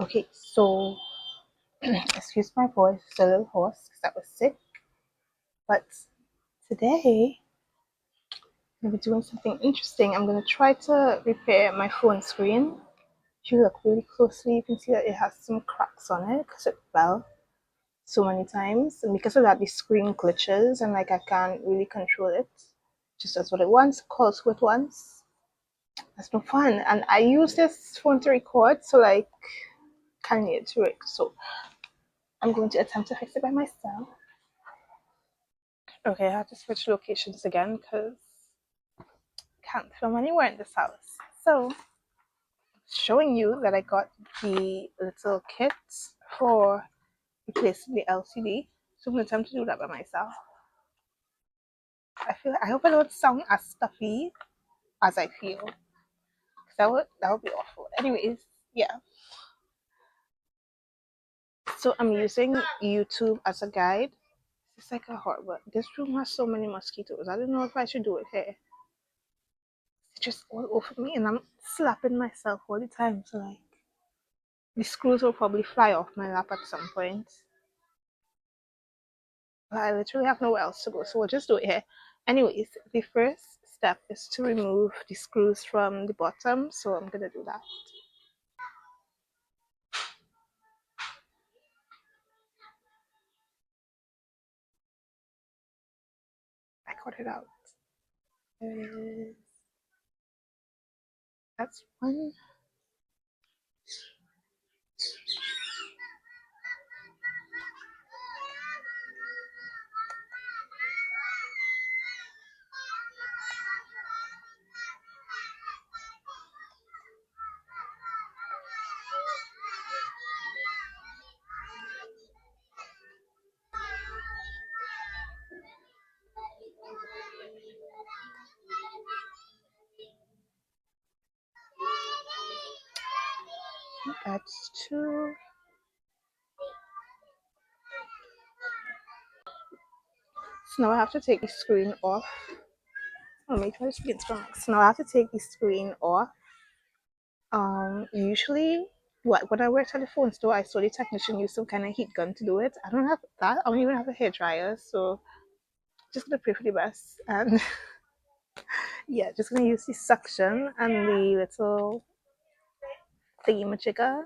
Okay, so excuse my voice, it's a little hoarse because I was sick. But today, I'm gonna be doing something interesting. I'm gonna try to repair my phone screen. If you look really closely, you can see that it has some cracks on it because it fell so many times. And because of that, the screen glitches and like I can't really control it. Just does what it wants, calls who it wants. That's no fun. And I use this phone to record, so like, kind of need to work. So I'm going to attempt to fix it by myself. Okay, I have to switch locations again because I can't film anywhere in this house. So, showing you that I got the little kit for replacing the LCD. So I'm going to attempt to do that by myself. I hope I don't sound as stuffy as I feel. That would be awful. Anyways, yeah. So I'm using YouTube as a guide. It's like a horrible. This room has so many mosquitoes. I don't know if I should do it here. It's just all over me, and I'm slapping myself all the time. So like, the screws will probably fly off my lap at some point. But I literally have nowhere else to go, so we'll just do it here. Anyways, the first step is to remove the screws from the bottom. So I'm gonna do that. I got it out. That's one. That's two. So now I have to take the screen off. Oh, make sure it's strong. So now I have to take the screen off. Usually, when I worked at the phone store, I saw the technician use some kind of heat gun to do it. I don't have that. I don't even have a hair dryer, so just gonna pray for the best. And yeah, just gonna use the suction and the little thingy majigger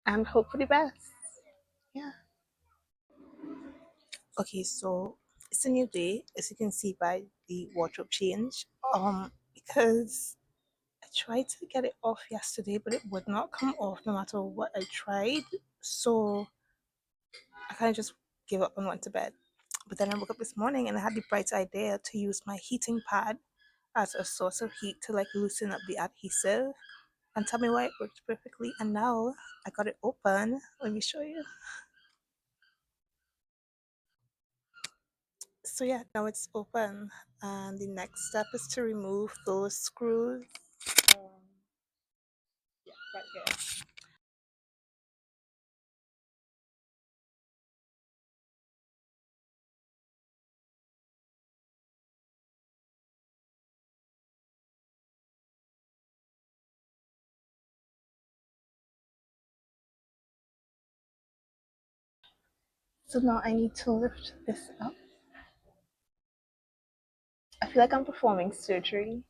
and hope for the best. Yeah. Okay, so it's a new day, as you can see by the wardrobe change. Because I tried to get it off yesterday, but it would not come off no matter what I tried. So I kind of just gave up and went to bed. But then I woke up this morning and I had the bright idea to use my heating pad as a source of heat to like loosen up the adhesive. And tell me why it worked perfectly. And now I got it open. Let me show you. So yeah, now it's open. And the next step is to remove those screws. Um, yeah, right here. So now I need to lift this up. I feel like I'm performing surgery.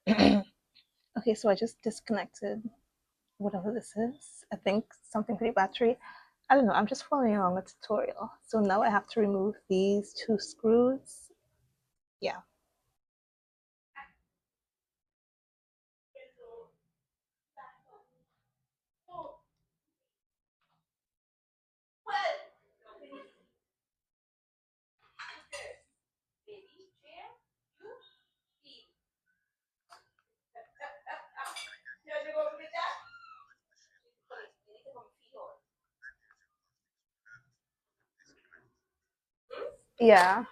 Okay, so I just disconnected whatever this is. I think something for the battery. I don't know, I'm just following along a tutorial. So now I have to remove these two screws. Yeah. Yeah.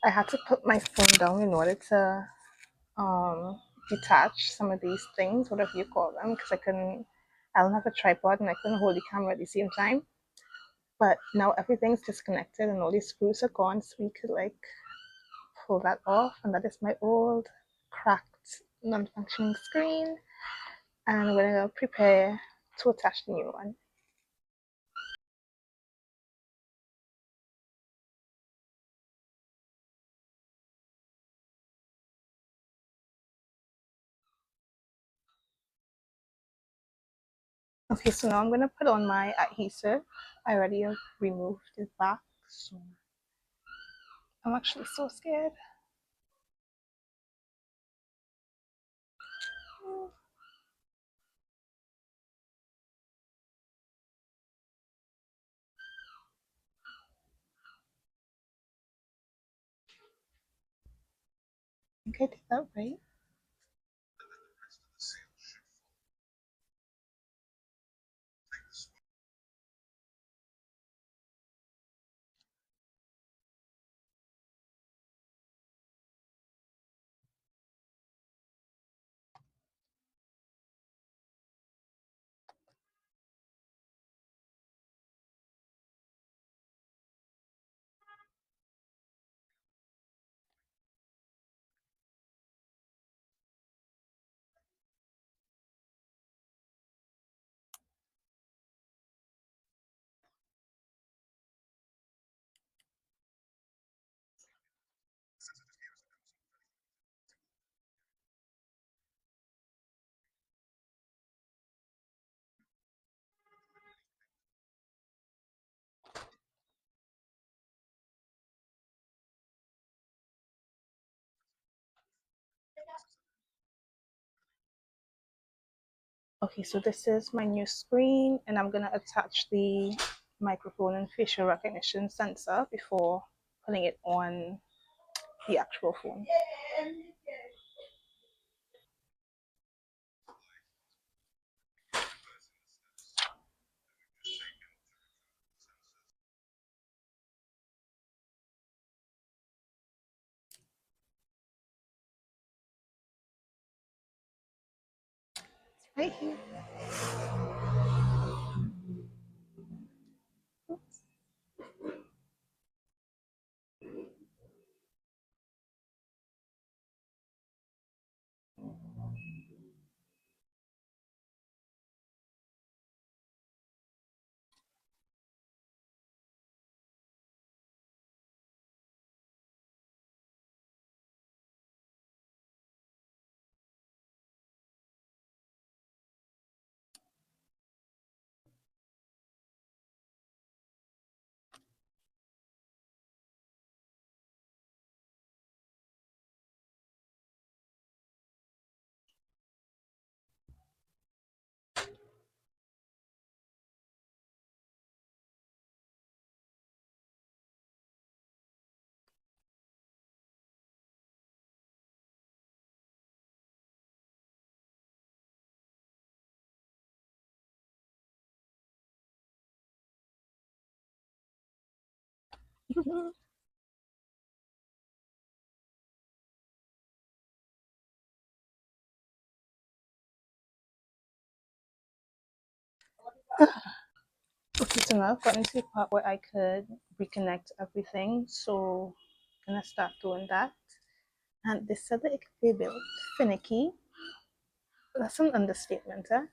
I had to put my phone down in order to um, detach some of these things, whatever you call them, because I don't have a tripod and I couldn't hold the camera at the same time. But now everything's disconnected and all these screws are gone, so we could like pull that off. And that is my old cracked non-functioning screen. And we're gonna prepare to attach the new one. Okay, so now I'm gonna put on my adhesive. I already removed it back, so I'm actually so scared. I think I did that right. Okay, so this is my new screen, and I'm gonna attach the microphone and facial recognition sensor before putting it on the actual phone. Right here. Okay, so now I've gotten to the part where I could reconnect everything. So I'm gonna start doing that. And they said that it could be a bit finicky. That's an understatement, huh?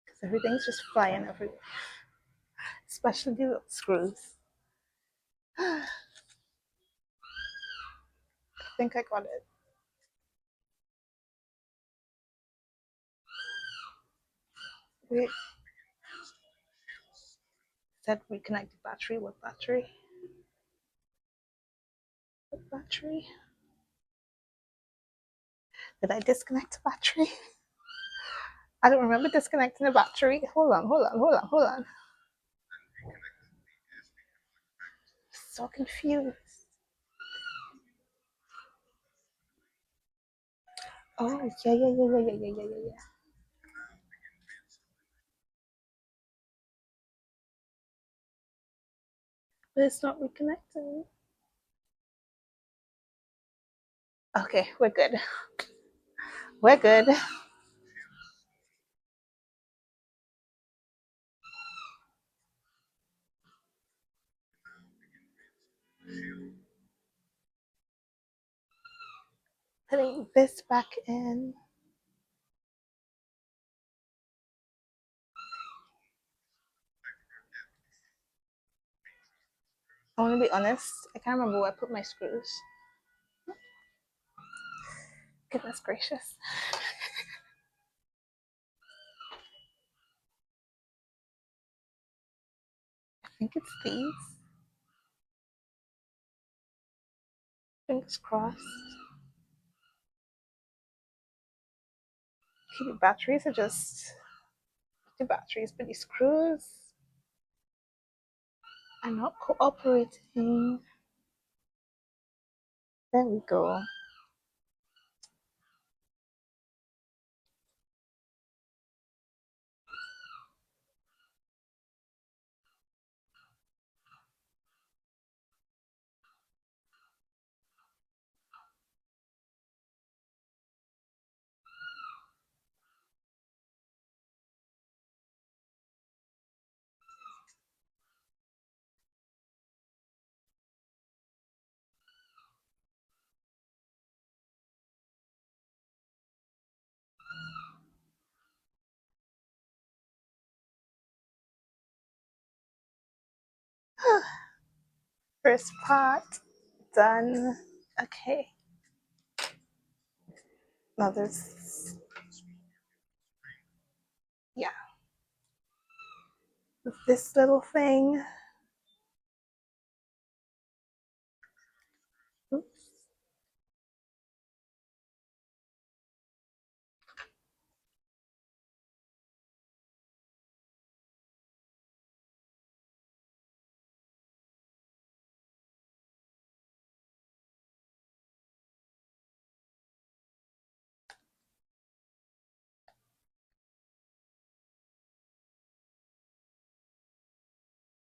Because everything's just flying everywhere, especially the screws. I think I got it. Wait, said reconnect the battery. What battery? What battery? Did I disconnect the battery? I don't remember disconnecting the battery. Hold on. So confused. Oh, yeah. But it's not reconnecting. Okay, we're good. We're good. Putting this back in. I want to be honest, I can't remember where I put my screws. Goodness gracious. I think it's these. Fingers crossed. Okay, the batteries are just the batteries, but the screws are not cooperating. There we go. First part done. Okay. Now there's, yeah, this little thing. Oops.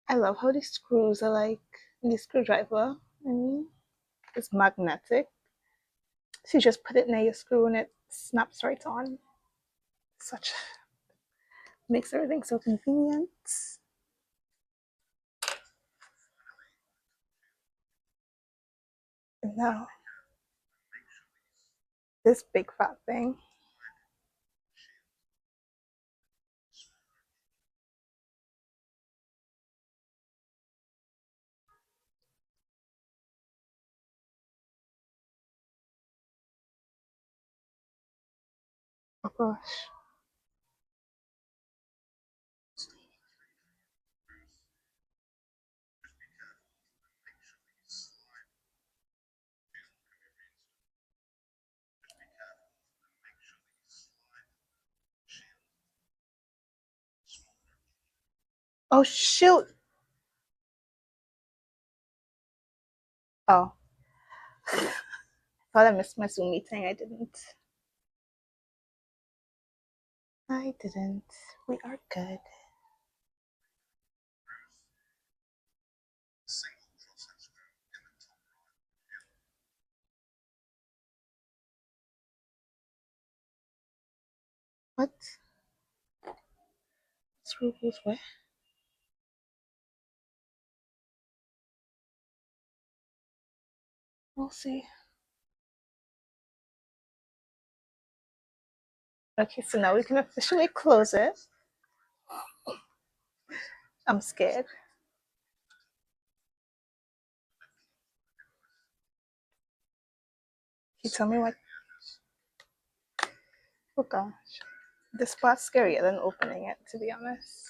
I love how these screws are like the screwdriver. I mean, it's magnetic. So you just put it near your screw and it snaps right on. Such makes everything so convenient. And now this big fat thing. Oh gosh. Oh shoot. Oh, thought I missed my Zoom meeting. I didn't. I didn't. We are good. What? Screw goes where? We'll see. Okay, so now we can officially close it. I'm scared. Can you tell me what? Oh gosh. This part's scarier than opening it, to be honest.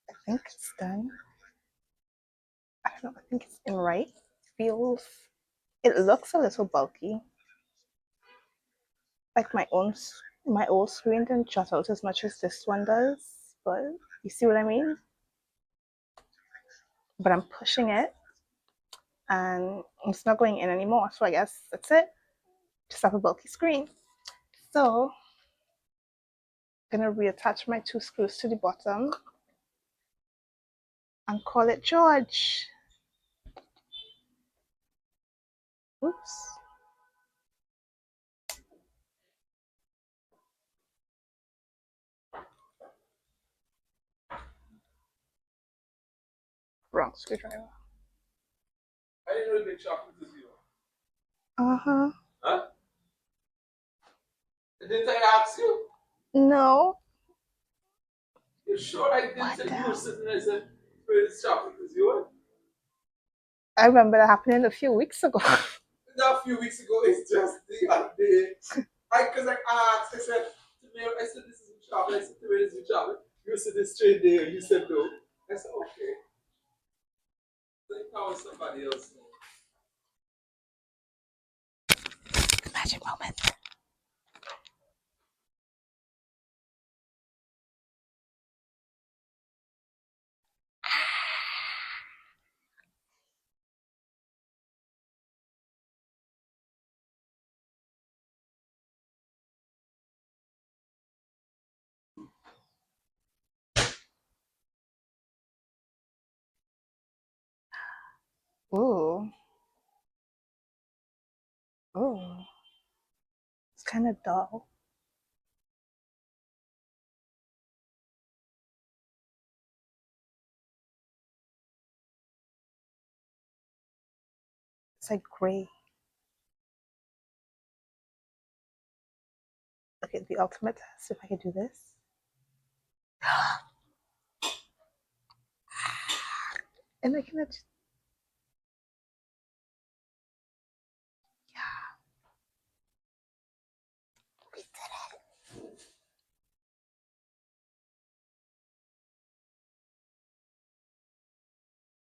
I think it's done. I don't know. I think it's in right. Feels. It looks a little bulky. Like my old screen didn't jut out as much as this one does, but you see what I mean? But I'm pushing it. and it's not going in anymore. So I guess that's it. Just have a bulky screen. So I'm gonna reattach my 2 screws to the bottom and call it George. Oops. Wrong screwdriver. I didn't know the chocolate was you. Uh-huh. Huh? Didn't I ask you? No. You sure I didn't What say the you were hell? sitting there and said, where this chocolate was you? I remember that happening a few weeks ago. Not a few weeks ago, it's just the other day. Because I asked, I said, to me, I said, this is your chocolate. I said, where is your chocolate? You said, this straight there. You said, no. I said, okay. So you call somebody else. Magic moment. Ooh. Ooh. It's kind of dull. It's like gray. Okay, the ultimate test, if I could do this. And I cannot